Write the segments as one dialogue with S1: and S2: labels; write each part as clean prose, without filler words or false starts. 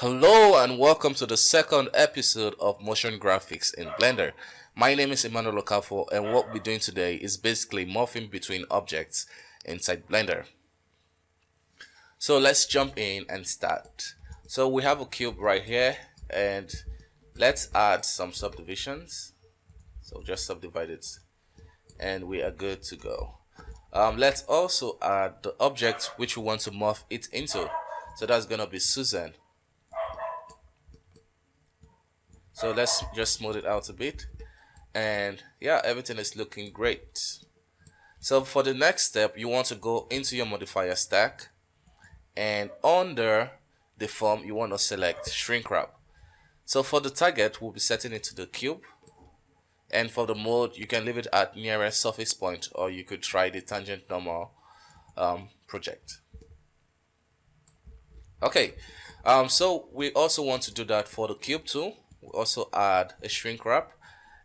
S1: Hello and welcome to the second episode of Motion Graphics in Blender. My name is Emmanuel Okafo, and what we're doing today is basically morphing between objects inside Blender. So let's jump in and start. So we have a cube right here, and let's add some subdivisions. So just subdivide it and we are good to go. Let's also add the object which we want to morph it into. So that's gonna be Susan. So let's just smooth it out a bit, and yeah, everything is looking great. So for the next step, you want to go into your modifier stack, and under the form you want to select shrink wrap. So for the target, we'll be setting it to the cube, and for the mode you can leave it at nearest surface point, or you could try the tangent normal project. Okay, so we also want to do that for the cube too. We also add a shrink wrap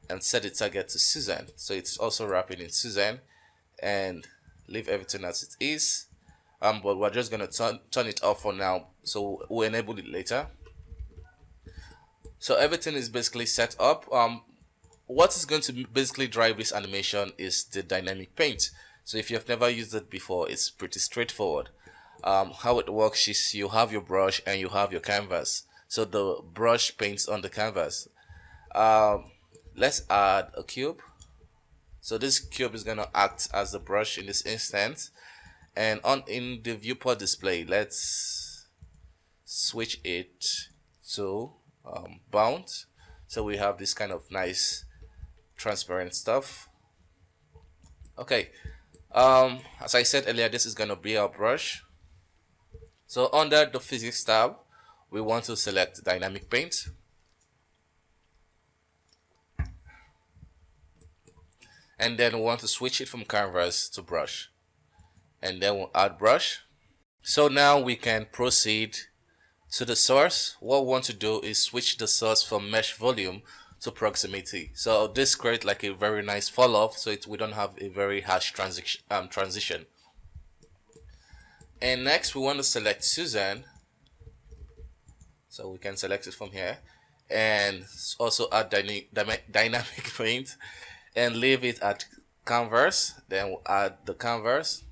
S1: and set the target to Susan, so it's also wrapping in Susan, and leave everything as it is. But we're just gonna turn it off for now, so we'll enable it later. So everything is basically set up. What is going to basically drive this animation is the dynamic paint. So if you have never used it before, it's pretty straightforward. How it works is you have your brush and you have your canvas. So the brush paints on the canvas. Let's add a cube. So this cube is going to act as the brush in this instance. And in the viewport display, let's switch it to bound. So we have this kind of nice transparent stuff. Okay. As I said earlier, this is going to be our brush. So under the physics tab, we want to select dynamic paint, and then we want to switch it from canvas to brush, and then we'll add brush. So now we can proceed to the source. What we want to do is switch the source from mesh volume to proximity. So this creates like a very nice fall off, so we don't have a very harsh transition. And next we want to select Susan, so we can select it from here, and also add dynamic paint and leave it at canvas. Then we'll add the canvas.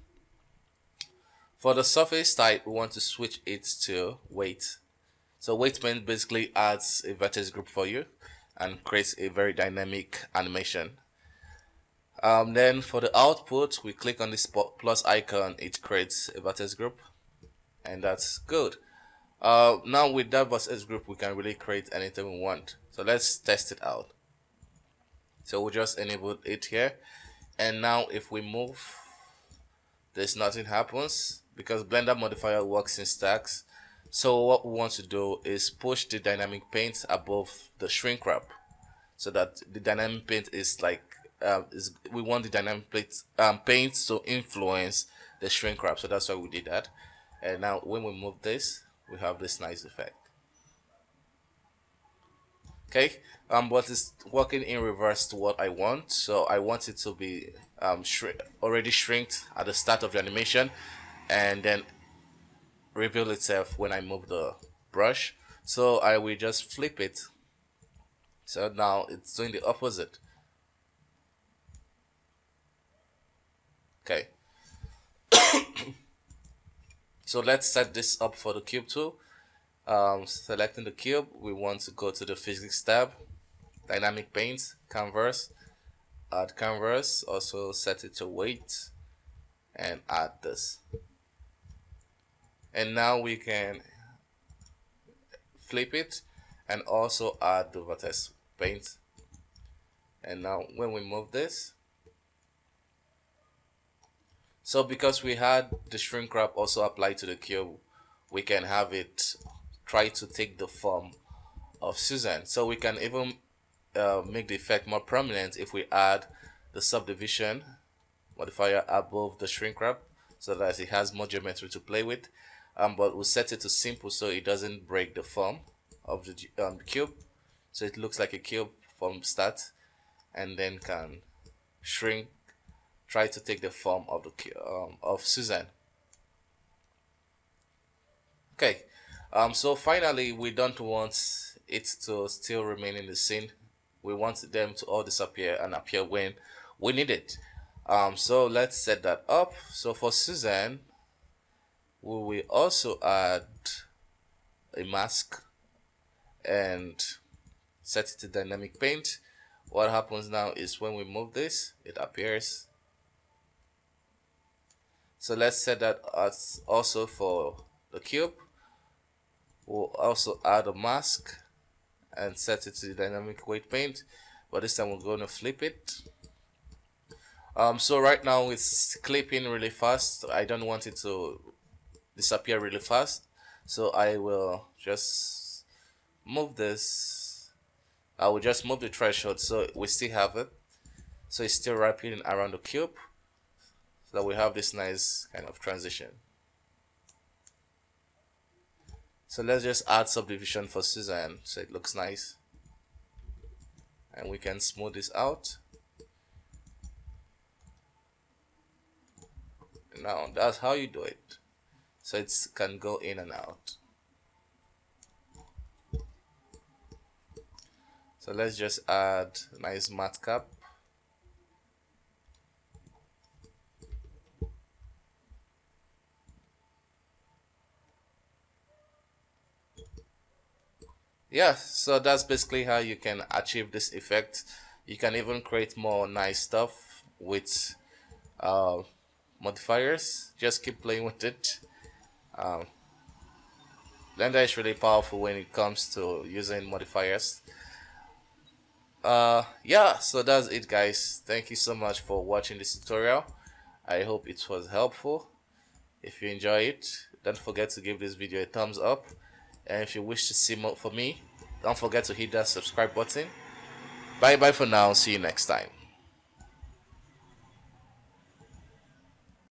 S1: For the surface type, we want to switch it to weight. So weight paint basically adds a vertex group for you and creates a very dynamic animation. Then for the output, we click on this plus icon, it creates a vertex group, and that's good. Now with that vertex group, we can really create anything we want. So let's test it out. So we just enabled it here, and now if we move, there's nothing happens because Blender modifier works in stacks. So what we want to do is push the dynamic paint above the shrink wrap, so that the dynamic paint is like we want the dynamic paint to influence the shrink wrap. So that's why we did that. And now when we move this, we have this nice effect. Okay, but it's working in reverse to what I want. So I want it to be already shrinked at the start of the animation, and then reveal itself when I move the brush. So I will just flip it. So now it's doing the opposite. Okay. So let's set this up for the cube too. Selecting the cube, we want to go to the physics tab, dynamic paint, canvas, add canvas, also set it to weight, and add this. And now we can flip it and also add the vertex paint. And now when we move this, so because we had the shrink wrap also applied to the cube, we can have it try to take the form of Susan. So we can even make the effect more prominent if we add the subdivision modifier above the shrink wrap, so that it has more geometry to play with. But we'll set it to simple so it doesn't break the form of the cube, so it looks like a cube from start, and then can shrink, try to take the form of the of Susan. Okay, So finally, we don't want it to still remain in the scene. We want them to all disappear and appear when we need it. So let's set that up. So for Suzanne, we will also add a mask and set it to dynamic paint. What happens now is when we move this, it appears. So let's set that as also for the cube. We'll also add a mask and set it to the dynamic weight paint, but this time we're going to flip it. So right now it's clipping really fast. I don't want it to disappear really fast, so I will just move this. I will just move the threshold so we still have it, so it's still wrapping around the cube, so that we have this nice kind of transition. So let's just add subdivision for Suzanne so it looks nice, and we can smooth this out. Now that's how you do it, so it can go in and out. So let's just add a nice matte cap. Yeah, so that's basically how you can achieve this effect. You can even create more nice stuff with modifiers. Just keep playing with it. Blender is really powerful when it comes to using modifiers. Yeah, so that's it, guys. Thank you so much for watching this tutorial. I hope it was helpful. If you enjoy it, don't forget to give this video a thumbs up, and if you wish to see more from me, don't forget to hit that subscribe button. Bye bye for now. See you next time.